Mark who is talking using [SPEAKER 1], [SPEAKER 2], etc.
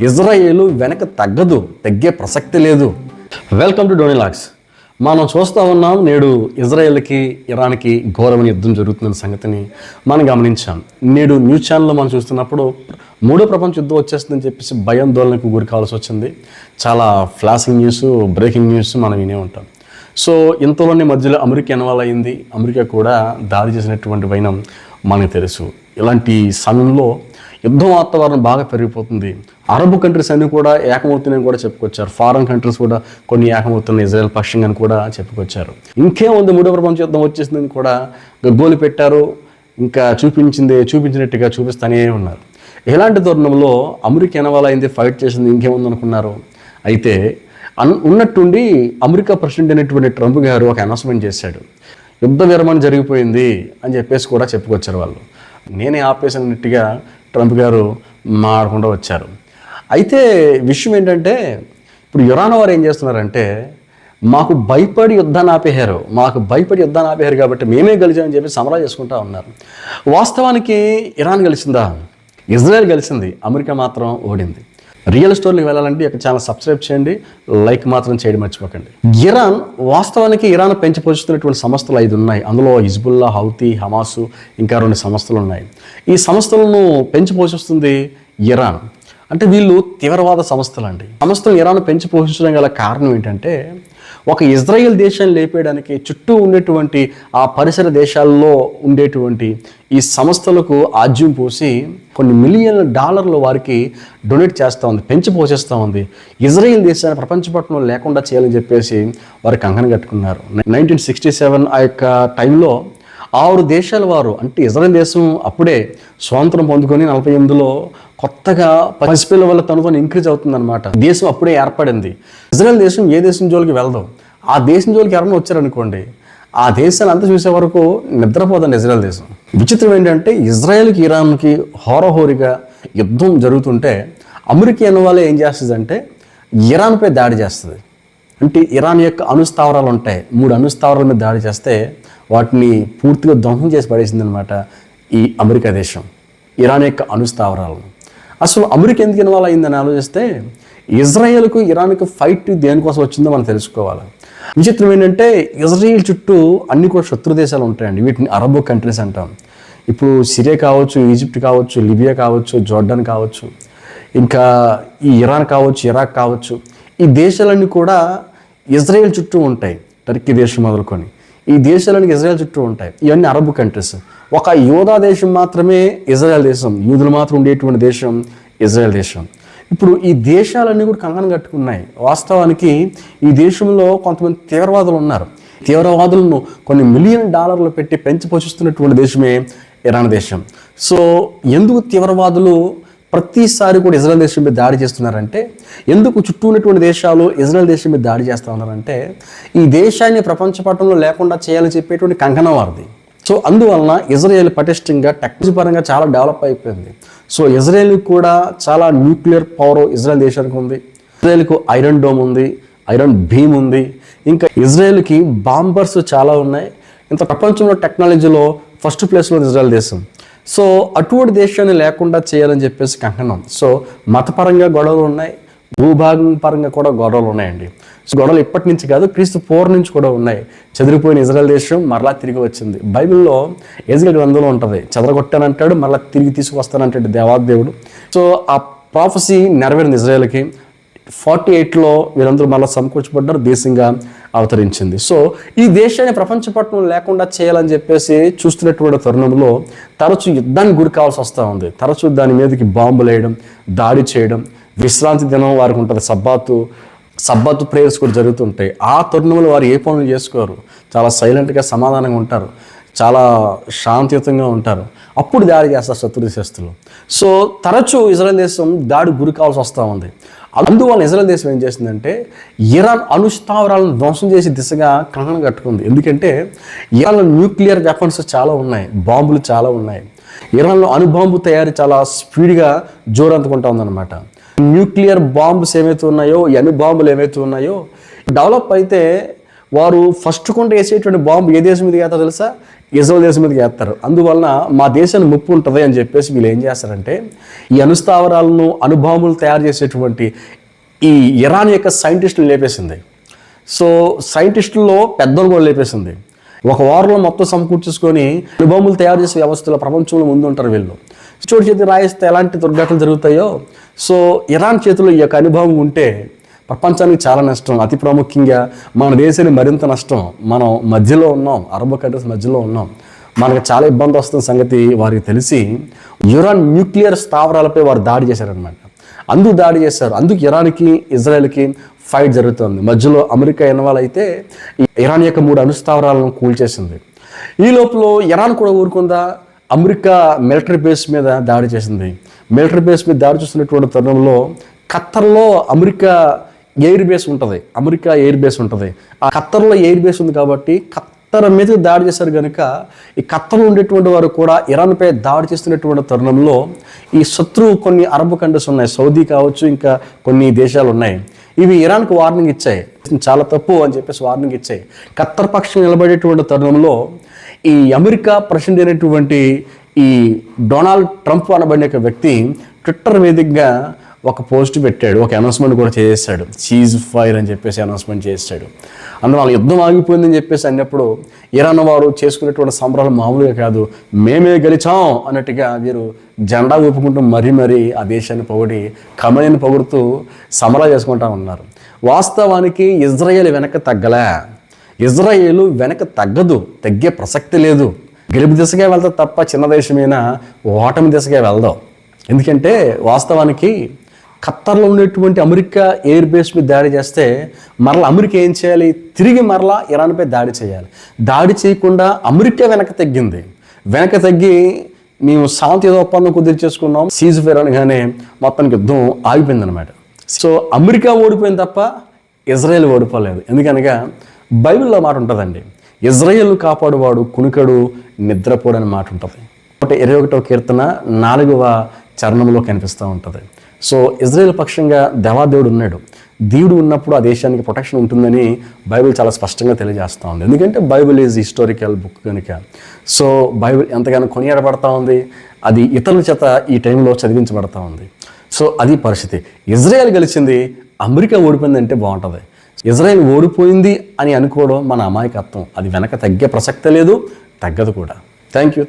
[SPEAKER 1] ఇజ్రాయేలు వెనక తగ్గే ప్రసక్తి లేదు. వెల్కమ్ టు డోనీలాక్స్. మనం చూస్తూ ఉన్నాం, నేడు ఇజ్రాయెల్కి ఇరాన్కి ఘోరమైన యుద్ధం జరుగుతున్న సంగతిని మనం గమనించాం. నేడు న్యూస్ ఛానల్లో మనం చూస్తున్నప్పుడు మూడో ప్రపంచ యుద్ధం వచ్చేస్తుందని చెప్పేసి భయాందోళనకు గురి కావాల్సి వచ్చింది. చాలా ఫ్లాషింగ్ న్యూస్, బ్రేకింగ్ న్యూస్ మనం వినే ఉంటాం. సో ఇంతలోనే మధ్యలో అమెరికా ఇన్వాల్వ్ అయింది. అమెరికా కూడా దాడి చేసినటువంటి వైనం మనకు తెలుసు. ఇలాంటి సమయంలో యుద్ధం వాతావరణం బాగా పెరిగిపోతుంది. అరబ్ కంట్రీస్ అన్నీ కూడా ఏకమవుతున్నాయని కూడా చెప్పుకొచ్చారు. ఫారెన్ కంట్రీస్ కూడా కొన్ని ఏకమవుతున్నాయి ఇజ్రాయెల్ పక్షంగా అని కూడా చెప్పుకొచ్చారు. ఇంకేముంది, మూడో ప్రపంచ యుద్ధం వచ్చేసిందని కూడా గగ్గోలు పెట్టారు. ఇంకా చూపించినట్టుగా చూపిస్తూనే ఉన్నారు. ఇలాంటి తరుణంలో అమెరికా ఇన్వాల్వ్ అయింది, ఫైట్ చేసింది, ఇంకేముంది అనుకున్నారు. అయితే ఉన్నట్టుండి అమెరికా ప్రెసిడెంట్ అయినటువంటి ట్రంప్ గారు ఒక అనౌన్స్మెంట్ చేశాడు. యుద్ధ విరమణ జరిగిపోయింది అని చెప్పేసి కూడా చెప్పుకొచ్చారు వాళ్ళు. నేనే ఆపేసినట్టుగా ట్రంప్ గారు మాట్లాడకుండా వచ్చారు. అయితే విషయం ఏంటంటే, ఇప్పుడు ఇరాన్ వారు ఏం చేస్తున్నారంటే, మాకు భయపడి యుద్ధాన్ని ఆపేశారు కాబట్టి మేమే గెలిచామని చెప్పి సమరా చేసుకుంటా ఉన్నారు. వాస్తవానికి ఇరాన్ గెలిచిందా? ఇజ్రాయెల్ గెలిచింది, అమెరికా మాత్రం ఓడింది. రియల్ స్టోరీకి వెళ్ళాలంటే ఇక్కడ ఛానల్ సబ్స్క్రైబ్ చేయండి, లైక్ మాత్రం చేయడం మర్చిపోకండి. వాస్తవానికి ఇరాన్ పెంచి పోషిస్తున్నటువంటి సంస్థలు 5 ఉన్నాయి. అందులో హిజ్బుల్లా, హౌతీ, హమాసు, ఇంకా 2 సంస్థలు ఉన్నాయి. ఈ సంస్థలను పెంచి పోషిస్తుంది ఇరాన్. అంటే వీళ్ళు తీవ్రవాద సంస్థలు అండి. సంస్థలు ఇరాన్ పెంచి పోషించడం గల కారణం ఏంటంటే, ఒక ఇజ్రాయెల్ దేశాన్ని లేపేయడానికి చుట్టూ ఉండేటువంటి ఆ పరిసర దేశాల్లో ఉండేటువంటి ఈ సంస్థలకు ఆజ్యం పోసి కొన్ని మిలియన్ల డాలర్లు వారికి డొనేట్ చేస్తూ ఉంది, పెంచి పోషిస్తూ ఉంది. ఇజ్రాయెల్ దేశాన్ని ప్రపంచపట్టణంలో లేకుండా చేయాలని చెప్పేసి వారు కంకణం కట్టుకున్నారు. 1967 ఆ యొక్క టైంలో 6 దేశాల వారు, అంటే ఇజ్రాయెల్ దేశం అప్పుడే స్వాతంత్రం పొందుకొని 48లో కొత్తగా పసిపిల్ల వల్ల తనతో ఇంక్రీజ్ అవుతుందన్నమాట. దేశం అప్పుడే ఏర్పడింది. ఇజ్రాయెల్ దేశం ఏ దేశం జోలికి వెళ్దాం, ఆ దేశం జోలికి ఎవరైనా వచ్చారనుకోండి, ఆ దేశాన్ని అంతా చూసే వరకు నిద్రపోదండి ఇజ్రాయెల్ దేశం. విచిత్రం ఏంటంటే, ఇజ్రాయెల్కి ఇరాన్కి హోరహోరిగా యుద్ధం జరుగుతుంటే అమెరికా వాళ్ళే ఏం చేస్తుందంటే ఇరాన్పై దాడి చేస్తుంది. అంటే ఇరాన్ యొక్క అణుస్థావరాలు ఉంటాయి, 3 అణుస్థావరాల మీద దాడి చేస్తే వాటిని పూర్తిగా ధ్వంసం చేసి పడేసింది అనమాట ఈ అమెరికా దేశం, ఇరాన్ యొక్క అణుస్థావరాలను. అసలు అమెరికా ఎందుకు ఇన్వాల్వ్ అయిందని ఆలోచిస్తే, ఇజ్రాయెల్కు ఇరాన్కు ఫైట్ దేనికోసం వచ్చిందో మనం తెలుసుకోవాలి. విచిత్రం ఏంటంటే, ఇజ్రాయెల్ చుట్టూ అన్ని కూడా శత్రు దేశాలు ఉంటాయండి. వీటిని అరబ్ కంట్రీస్ అంటాం. ఇప్పుడు సిరియా కావచ్చు, ఈజిప్ట్ కావచ్చు, లిబియా కావచ్చు, జోర్డాన్ కావచ్చు, ఇంకా ఈ ఇరాన్ కావచ్చు, ఇరాక్ కావచ్చు, ఈ దేశాలన్నీ కూడా ఇజ్రాయెల్ చుట్టూ ఉంటాయి. టర్కీ దేశం మొదలుకొని ఈ దేశాలన్నీ ఇజ్రాయెల్ చుట్టూ ఉంటాయి. ఇవన్నీ అరబ్ కంట్రీస్. ఒక యూదా దేశం మాత్రమే ఇజ్రాయెల్ దేశం, యూదులు మాత్రం ఉండేటువంటి దేశం ఇజ్రాయెల్ దేశం. ఇప్పుడు ఈ దేశాలన్నీ కూడా కంకణం కట్టుకున్నాయి. వాస్తవానికి ఈ దేశంలో కొంతమంది తీవ్రవాదులు ఉన్నారు. తీవ్రవాదులను కొన్ని మిలియన్ డాలర్లు పెట్టి పెంచి పోషిస్తున్నటువంటి దేశమే ఇరాన్ దేశం. సో ఎందుకు తీవ్రవాదులు ప్రతిసారి కూడా ఇజ్రాయెల్ దేశం మీద దాడి చేస్తున్నారంటే, ఎందుకు చుట్టూ ఉన్నటువంటి దేశాలు ఇజ్రాయెల్ దేశం మీద దాడి చేస్తూ ఉన్నారంటే, ఈ దేశాన్ని ప్రపంచ పటంలో లేకుండా చేయాలని చెప్పేటువంటి కంకణం వారిది. సో అందువలన ఇజ్రాయెల్ పటిష్టంగా టెక్నాలజీ పరంగా చాలా డెవలప్ అయిపోయింది. సో ఇజ్రాయెల్కి కూడా చాలా న్యూక్లియర్ పవర్ ఇజ్రాయెల్ దేశానికి ఉంది. ఇజ్రాయెల్కు ఐరన్ డోమ్ ఉంది, ఐరన్ భీమ్ ఉంది, ఇంకా ఇజ్రాయెల్కి బాంబర్స్ చాలా ఉన్నాయి. ఇంత ప్రపంచంలో టెక్నాలజీలో ఫస్ట్ ప్లేస్లో ఇజ్రాయెల్ దేశం. సో అటువంటి దేశాన్ని లేకుండా చేయాలని చెప్పేసి కంకణం. సో మతపరంగా గొడవలు ఉన్నాయి, భూభాగం పరంగా కూడా గొడవలు ఉన్నాయండి. సో గొడవలు ఇప్పటి నుంచి కాదు, క్రీస్తు పూర్వం నుంచి కూడా ఉన్నాయి. చెదిరిపోయిన ఇజ్రాయెల్ దేశం మరలా తిరిగి వచ్చింది. బైబిల్లో ఎజ్కేల్ గ్రంథంలో ఉంటుంది, చెదరగొట్టానంటాడు, మరలా తిరిగి తీసుకొస్తానంటాడు దేవాదేవుడు. సో ఆ ప్రాఫెసీ నెరవేరింది ఇజ్రాయెల్కి. 48లో వీళ్ళందరూ మళ్ళీ సమకూర్చబడ్డారు, దేశంగా అవతరించింది. సో ఈ దేశాన్ని ప్రపంచపట్నం లేకుండా చేయాలని చెప్పేసి చూస్తున్నటువంటి తరుణంలో తరచూ యుద్ధానికి గురి కావాల్సి వస్తూ ఉంది. తరచూ దాని మీదకి బాంబులు వేయడం, దాడి చేయడం. విశ్రాంతి దినం వారికి ఉంటుంది, సబ్బాతు ప్రేయర్స్ కూడా జరుగుతుంటాయి. ఆ తరుణంలో వారు ఏ పనులు చేసుకోరు, చాలా సైలెంట్గా సమాధానంగా ఉంటారు, చాలా శాంతియుతంగా ఉంటారు. అప్పుడు దాడి చేస్తారు శత్రు దేశస్తులు. సో తరచూ ఇజ్రాయెల్ దేశం దాడి గురి కావాల్సి వస్తూ ఉంది. అందువల్ల ఇజ్రాయెల్ దేశం ఏం చేసిందంటే, ఇరాన్ అణుస్థావరాలను ధ్వంసం చేసే దిశగా కంకణం కట్టుకుంది. ఎందుకంటే ఇరాన్లో న్యూక్లియర్ వెపన్స్ చాలా ఉన్నాయి, బాంబులు చాలా ఉన్నాయి. ఇరాన్లో అణుబాంబు తయారీ చాలా స్పీడ్గా జోరందుకుంటా ఉందన్నమాట. న్యూక్లియర్ బాంబ్స్ ఏమైతే ఉన్నాయో, ఈ అణుబాంబులు ఏమైతే ఉన్నాయో డెవలప్ అయితే వారు ఫస్ట్ కొంట వేసేటువంటి బాంబు ఏ దేశం మీద వేస్తారో తెలుసా? ఇజ్రాయెల్ దేశం మీదకి వేస్తారు. అందువలన మా దేశానికి ముప్పు ఉంటుంది అని చెప్పేసి వీళ్ళు ఏం చేస్తారంటే ఈ అణుస్థావరాలను అణుబాంబులు తయారు చేసేటువంటి ఈ ఇరాన్ యొక్క సైంటిస్టులు లేపేసింది. సో సైంటిస్టుల్లో పెద్దలు కూడా లేపేసింది. ఒక వారంలో మొత్తం సమకూర్చేసుకొని అణుబాంబులు తయారు చేసే వ్యవస్థలో ప్రపంచంలో ముందు ఉంటారు వీళ్ళు. చోటు చేతి రాయిస్తే ఎలాంటి దుర్ఘటనలు జరుగుతాయో, సో ఇరాన్ చేతిలో ఈ యొక్క అనుభవం ఉంటే ప్రపంచానికి చాలా నష్టం. అతి ప్రాముఖ్యంగా మన దేశానికి మరింత నష్టం. మనం మధ్యలో ఉన్నాం, అరబ్ కంట్రీస్ మధ్యలో ఉన్నాం, మనకు చాలా ఇబ్బంది వస్తున్న సంగతి వారికి తెలిసి ఇరాన్ న్యూక్లియర్ స్థావరాలపై వారు దాడి చేశారనమాట. అందుకు దాడి చేశారు. అందుకు ఇరాన్కి ఇజ్రాయెల్కి ఫైట్ జరుగుతుంది. మధ్యలో అమెరికా ఇన్వాల్వ్ అయితే ఇరాన్ యొక్క 3 అణుస్థావరాలను కూల్చేసింది. ఈ లోపల ఇరాన్ కూడా ఊరుకుందా, అమెరికా మిలిటరీ బేస్ మీద దాడి చేసింది. మిలిటరీ బేస్ మీద దాడి చేస్తున్నటువంటి తరుణంలో ఖత్తర్లో అమెరికా ఎయిర్ బేస్ ఉంటుంది. ఆ ఖత్తర్లో ఎయిర్ బేస్ ఉంది కాబట్టి ఖత్తర్ మీద దాడి చేశారు కనుక ఈ ఖత్తర్లో ఉండేటువంటి వారు కూడా ఇరాన్పై దాడి చేస్తున్నటువంటి తరుణంలో ఈ శత్రువు కొన్ని అరబ్ కంట్రీస్ ఉన్నాయి, సౌదీ కావచ్చు, ఇంకా కొన్ని దేశాలు ఉన్నాయి. ఇవి ఇరాన్కు వార్నింగ్ ఇచ్చాయి, చాలా తప్పు అని చెప్పేసి వార్నింగ్ ఇచ్చాయి. ఖత్తర్ పక్షం నిలబడేటువంటి తరుణంలో ఈ అమెరికా ప్రెసిడెంట్ అయినటువంటి ఈ డొనాల్డ్ ట్రంప్ అనబడిన ఒక వ్యక్తి ట్విట్టర్ వేదికగా ఒక పోస్ట్ పెట్టాడు, ఒక అనౌన్స్మెంట్ కూడా చేశాడు. సీజ్ ఫైర్ అని చెప్పేసి అనౌన్స్మెంట్ చేశాడు. అందులో వాళ్ళ యుద్ధం ఆగిపోయిందని చెప్పేసి అన్నప్పుడు ఇరాన్ వారు చేసుకునేటువంటి సంబరాలు మామూలుగా కాదు, మేమే గెలిచాం అన్నట్టుగా వీరు జెండా ఊపుకుంటూ మరీ ఆ దేశాన్ని పొగిడి ఖమేనీని పొగుడుతూ సంబరాలు చేసుకుంటా ఉన్నారు. వాస్తవానికి ఇజ్రాయేల్ వెనక తగ్గదు, తగ్గే ప్రసక్తి లేదు. గెలుపు దిశగా వెళ్తా తప్ప చిన్న దేశమైనా ఓటమి దిశగా వెళ్దాం. ఎందుకంటే వాస్తవానికి ఖత్తర్లో ఉండేటువంటి అమెరికా ఎయిర్ బేస్ మీద దాడి చేస్తే మరలా అమెరికా ఏం చేయాలి? తిరిగి మరలా ఇరాన్పై దాడి చేయాలి. దాడి చేయకుండా అమెరికా వెనక తగ్గి మేము శాంతి ఒప్పందం కుదిర్చేసుకున్నాం, సీజ్ ఫైర్ అనగానే మొత్తానికి యుద్ధం ఆగిపోయిందనమాట. సో అమెరికా ఓడిపోయింది తప్ప ఇజ్రాయెల్ ఓడిపోలేదు. ఎందుకనగా బైబిల్లో మాట ఉంటుందండి, ఇజ్రాయెల్ కాపాడువాడు కునుకడు నిద్రపోడు అనే మాట ఉంటుంది. 21వ కీర్తన 4వ చరణంలో కనిపిస్తూ ఉంటుంది. సో ఇజ్రాయెల్ పక్షంగా దేవాదేవుడు ఉన్నాడు. దేవుడు ఉన్నప్పుడు ఆ దేశానికి ప్రొటెక్షన్ ఉంటుందని బైబిల్ చాలా స్పష్టంగా తెలియజేస్తూ ఉంది. ఎందుకంటే బైబిల్ ఈజ్ హిస్టారికల్ బుక్ కనుక. సో బైబిల్ ఎంతగానో కొనియాడబడతా ఉంది, అది ఇతరుల చేత ఈ టైంలో చదివించబడతా ఉంది. సో అది పరిస్థితి. ఇజ్రాయెల్ గెలిచింది, అమెరికా ఓడిపోయిందంటే బాగుంటుంది. ఇజ్రాయెల్ ఓడిపోయింది అని అనుకోవడం మన అమాయకత్వం. అది వెనక తగ్గే ప్రసక్తే లేదు, తగ్గదు కూడా. Thank you.